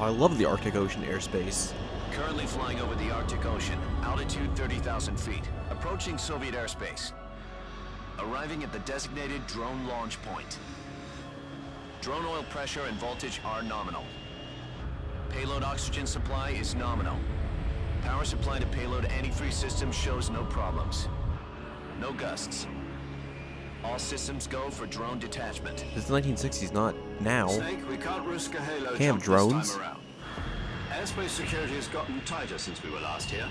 I love the Arctic Ocean airspace. Currently flying over the Arctic Ocean, altitude 30,000 feet, approaching Soviet airspace. Arriving at the designated drone launch point. Drone oil pressure and voltage are nominal. Payload oxygen supply is nominal. Power supply to payload antifreeze system shows no problems. No gusts. All systems go for drone detachment. It's the 1960s, not now. Snake, we can't risk a halo Can't jump have drones. this time around. Airspace security has gotten tighter since we were last here.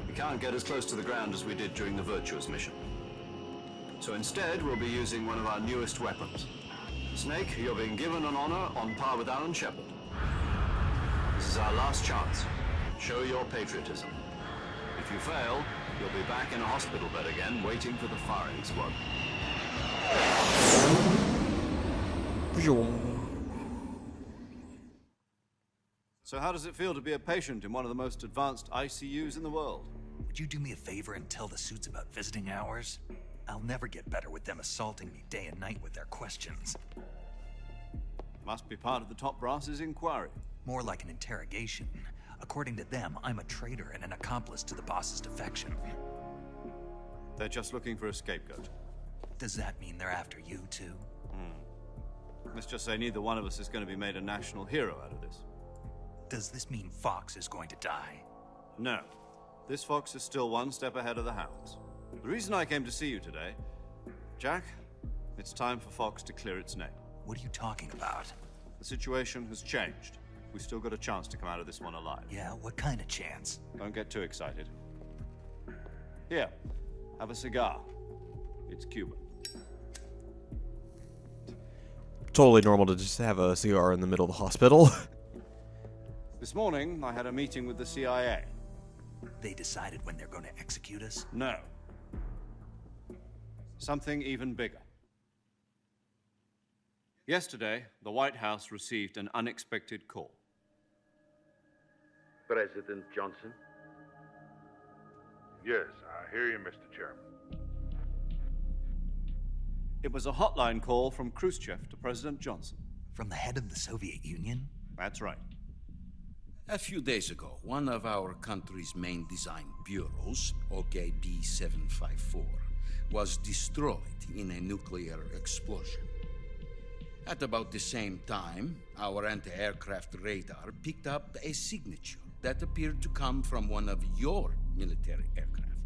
We can't get as close to the ground as we did during the Virtuous mission. So instead, we'll be using one of our newest weapons. Snake, you're being given an honor on par with Alan Shepard. This is our last chance. Show your patriotism. If you fail, you'll be back in a hospital bed again, waiting for the firing squad. So how does it feel to be a patient in one of the most advanced ICUs in the world? Would you do me a favor and tell the suits about visiting hours? I'll never get better with them assaulting me day and night with their questions. Must be part of the top brass's inquiry. More like an interrogation. According to them, I'm a traitor and an accomplice to the boss's defection. They're just looking for a scapegoat. Does that mean they're after you, too? Let's just say neither one of us is going to be made a national hero out of this. Does this mean Fox is going to die? No. This fox is still one step ahead of the hounds. The reason I came to see you today, Jack, it's time for Fox to clear its name. What are you talking about? The situation has changed. We've still got a chance to come out of this one alive. Yeah, what kind of chance? Don't get too excited. Here, have a cigar. It's Cuban. Totally normal to just have a cigar in the middle of the hospital. This morning, I had a meeting with the CIA. They decided when they're going to execute us? No. Something even bigger. Yesterday, the White House received an unexpected call. President Johnson? Yes, I hear you, Mr. Chairman. It was a hotline call from Khrushchev to President Johnson. From the head of the Soviet Union? That's right. A few days ago, one of our country's main design bureaus, OKB 754, was destroyed in a nuclear explosion. At about the same time, our anti-aircraft radar picked up a signature that appeared to come from one of your military aircraft.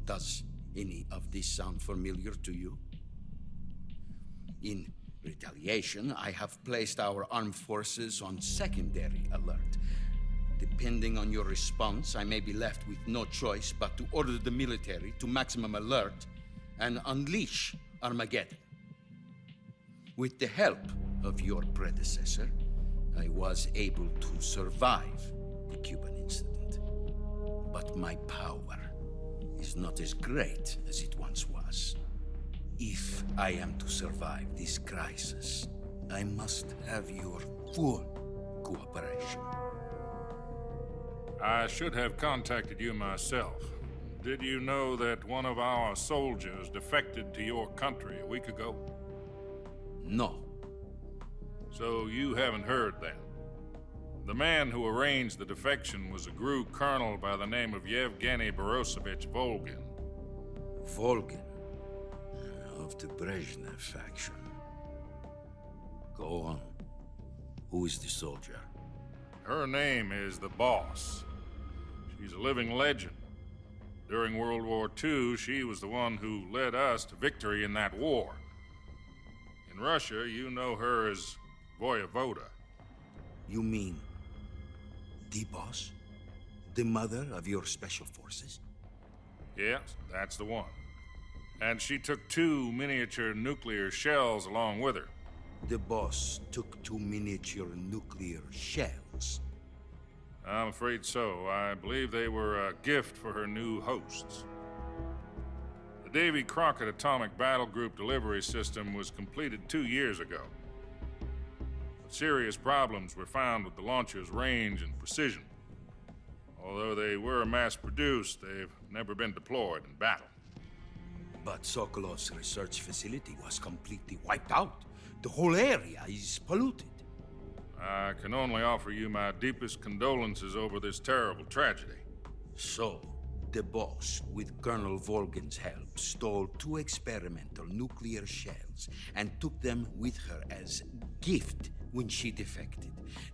Does any of this sound familiar to you? In retaliation, I have placed our armed forces on secondary alert. Depending on your response, I may be left with no choice but to order the military to maximum alert and unleash Armageddon. With the help of your predecessor, I was able to survive the Cuban incident. But my power is not as great as it once was. If I am to survive this crisis, I must have your full cooperation. I should have contacted you myself. Did you know that one of our soldiers defected to your country a week ago? No. So you haven't heard then. The man who arranged the defection was a GRU colonel by the name of Yevgeny Borisovich Volgin. Volgin, of the Brezhnev faction. Go on. Who is the soldier? Her name is the Boss. She's a living legend. During World War II, she was the one who led us to victory in that war. In Russia, you know her as Voyevoda. You mean the Boss? The mother of your special forces? Yes, that's the one. And she took 2 miniature nuclear shells along with her. The Boss took 2 miniature nuclear shells. I'm afraid so. I believe they were a gift for her new hosts. The Davy Crockett Atomic Battle Group delivery system was completed 2 years ago. But serious problems were found with the launcher's range and precision. Although they were mass-produced, they've never been deployed in battle. But Sokolov's research facility was completely wiped out. The whole area is polluted. I can only offer you my deepest condolences over this terrible tragedy. So, the boss, with Colonel Volgin's help, stole 2 experimental nuclear shells and took them with her as gift when she defected.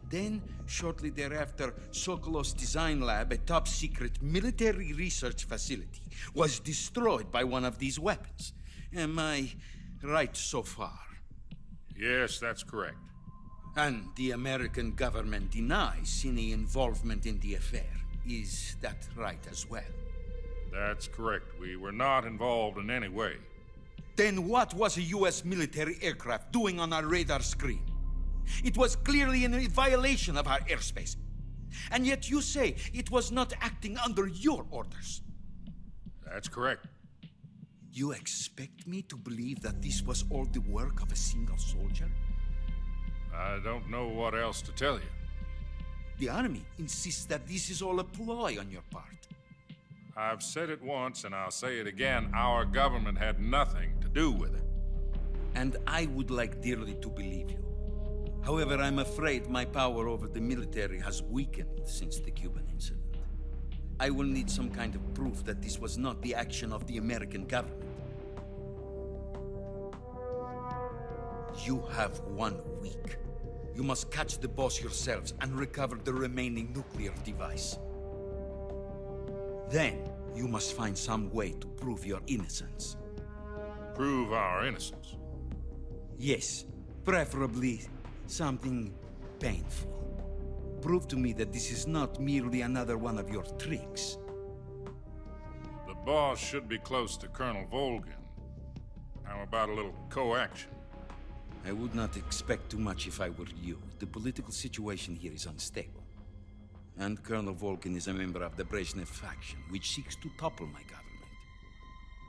Then, shortly thereafter, Sokolov's design lab, a top-secret military research facility, was destroyed by one of these weapons. Am I right so far? Yes, that's correct. And the American government denies any involvement in the affair. Is that right as well? That's correct. We were not involved in any way. Then what was a U.S. military aircraft doing on our radar screen? It was clearly in violation of our airspace. And yet you say it was not acting under your orders. That's correct. You expect me to believe that this was all the work of a single soldier? I don't know what else to tell you. The army insists that this is all a ploy on your part. I've said it once and I'll say it again. Our government had nothing to do with it. And I would like dearly to believe you. However, I'm afraid my power over the military has weakened since the Cuban incident. I will need some kind of proof that this was not the action of the American government. You have 1 week. You must catch the boss yourselves and recover the remaining nuclear device. Then, you must find some way to prove your innocence. Prove our innocence. Yes, preferably something painful. Prove to me that this is not merely another one of your tricks. The boss should be close to Colonel Volgin. How about a little co-action? I would not expect too much if I were you. The political situation here is unstable. And Colonel Volgin is a member of the Brezhnev faction, which seeks to topple my government.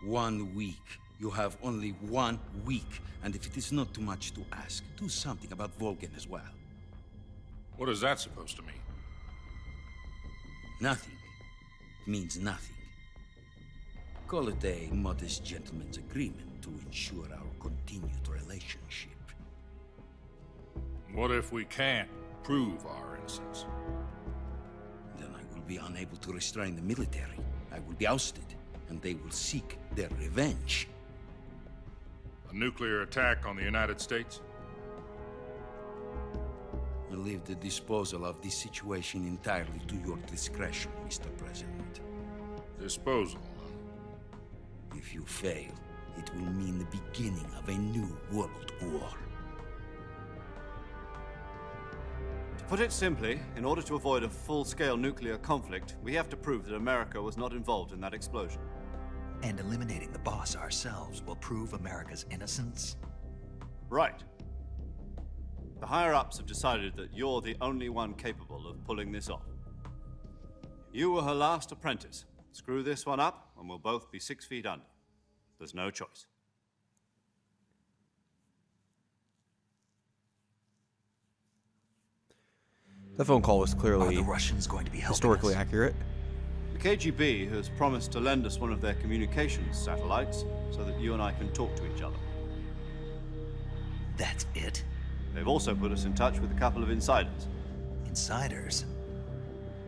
1 week. You have only 1 week. And if it is not too much to ask, do something about Volgin as well. What is that supposed to mean? Nothing. It means nothing. Call it a modest gentleman's agreement to ensure our continued relationship. What if we can't prove our innocence? Then I will be unable to restrain the military. I will be ousted, and they will seek their revenge. A nuclear attack on the United States? I leave the disposal of this situation entirely to your discretion, Mr. President. Disposal, huh? If you fail, it will mean the beginning of a new world war. To put it simply, in order to avoid a full-scale nuclear conflict, we have to prove that America was not involved in that explosion. And eliminating the boss ourselves will prove America's innocence? Right. The higher-ups have decided that you're the only one capable of pulling this off. You were her last apprentice. Screw this one up, and we'll both be 6 feet under. There's no choice. The phone call was Are clearly the Russians going to be helping historically us? accurate. The KGB has promised to lend us one of their communications satellites so that you and I can talk to each other. That's it? They've also put us in touch with a couple of insiders. Insiders?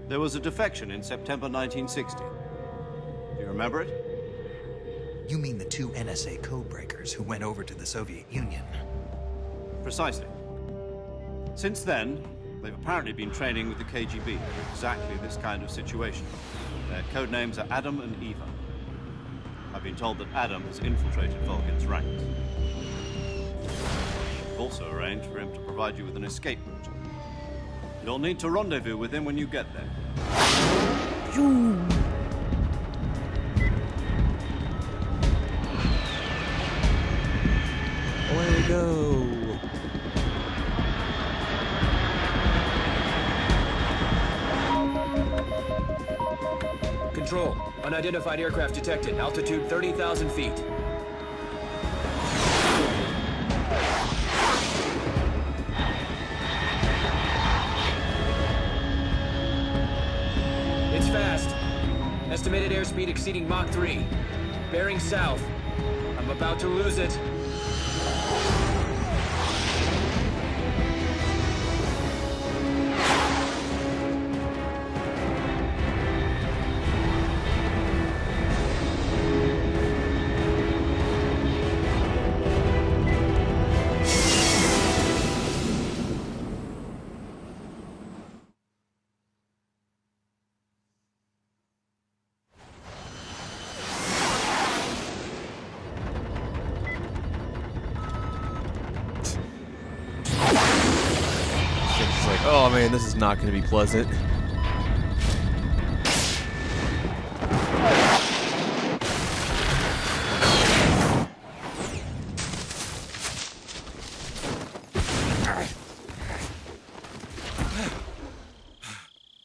There was a defection in September 1960. Do you remember it? You mean the 2 NSA codebreakers who went over to the Soviet Union? Precisely. Since then, they've apparently been training with the KGB for exactly this kind of situation. Their code names are Adam and Eva. I've been told that Adam has infiltrated Volgin's ranks. I've also arranged for him to provide you with an escape route. You'll need to rendezvous with him when you get there. Away we go. Control. Unidentified aircraft detected. Altitude 30,000 feet. It's fast. Estimated airspeed exceeding Mach 3. Bearing south. I'm about to lose it. Oh man, this is not going to be pleasant.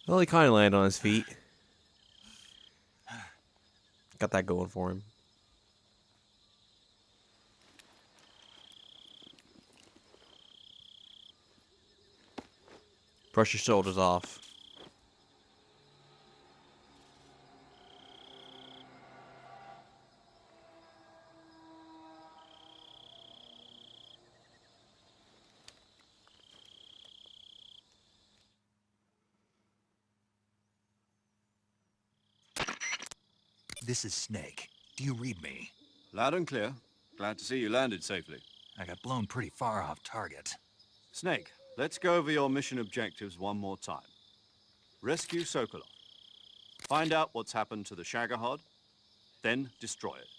Well, he kind of landed on his feet. Got that going for him. Brush your shoulders off. This is Snake. Do you read me? Loud and clear. Glad to see you landed safely. I got blown pretty far off target. Snake, let's go over your mission objectives one more time. Rescue Sokolov. Find out what's happened to the Shagohod, then destroy it.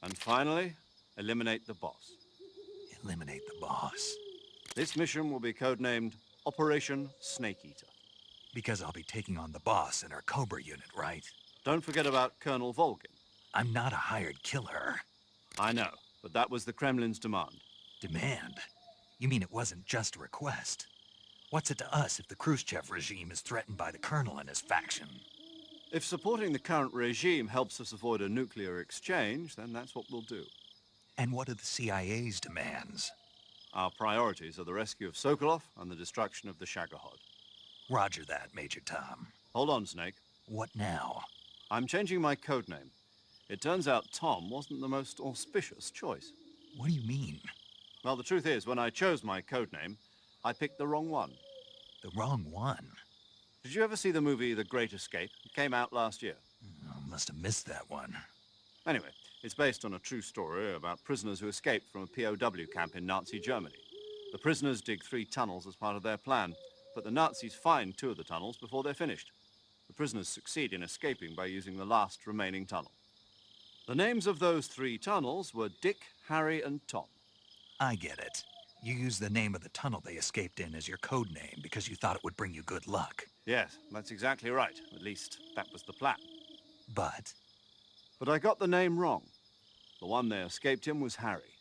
And finally, eliminate the boss. Eliminate the boss. This mission will be codenamed Operation Snake Eater. Because I'll be taking on the boss in our Cobra unit, right? Don't forget about Colonel Volgin. I'm not a hired killer. I know, but that was the Kremlin's demand. Demand? You mean it wasn't just a request? What's it to us if the Khrushchev regime is threatened by the Colonel and his faction? If supporting the current regime helps us avoid a nuclear exchange, then that's what we'll do. And what are the CIA's demands? Our priorities are the rescue of Sokolov and the destruction of the Shagohod. Roger that, Major Tom. Hold on, Snake. What now? I'm changing my codename. It turns out Tom wasn't the most auspicious choice. What do you mean? Well, the truth is, when I chose my codename, I picked the wrong one. The wrong one? Did you ever see the movie The Great Escape? It came out last year. Oh, must have missed that one. Anyway, it's based on a true story about prisoners who escaped from a POW camp in Nazi Germany. The prisoners dig 3 tunnels as part of their plan, but the Nazis find 2 of the tunnels before they're finished. The prisoners succeed in escaping by using the last remaining tunnel. The names of those 3 tunnels were Dick, Harry, and Tom. I get it. You used the name of the tunnel they escaped in as your code name because you thought it would bring you good luck. Yes, that's exactly right. At least, that was the plan. But But I got the name wrong. The one they escaped in was Harry.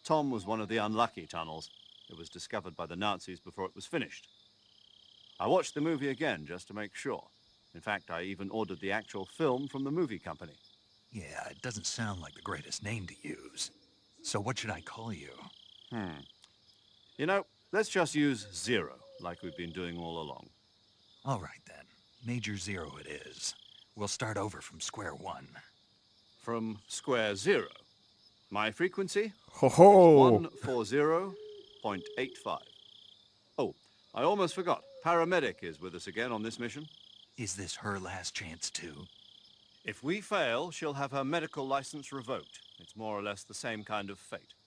Tom was one of the unlucky tunnels. It was discovered by the Nazis before it was finished. I watched the movie again just to make sure. In fact, I even ordered the actual film from the movie company. yeah, it doesn't sound like the greatest name to use. So what should I call you? You know, let's just use Zero, like we've been doing all along. All right then. Major Zero it is. We'll start over from square one. From square 0. My frequency? Ho ho! 140.85. Oh, I almost forgot. Paramedic is with us again on this mission. Is this her last chance too? If we fail, she'll have her medical license revoked. It's more or less the same kind of fate.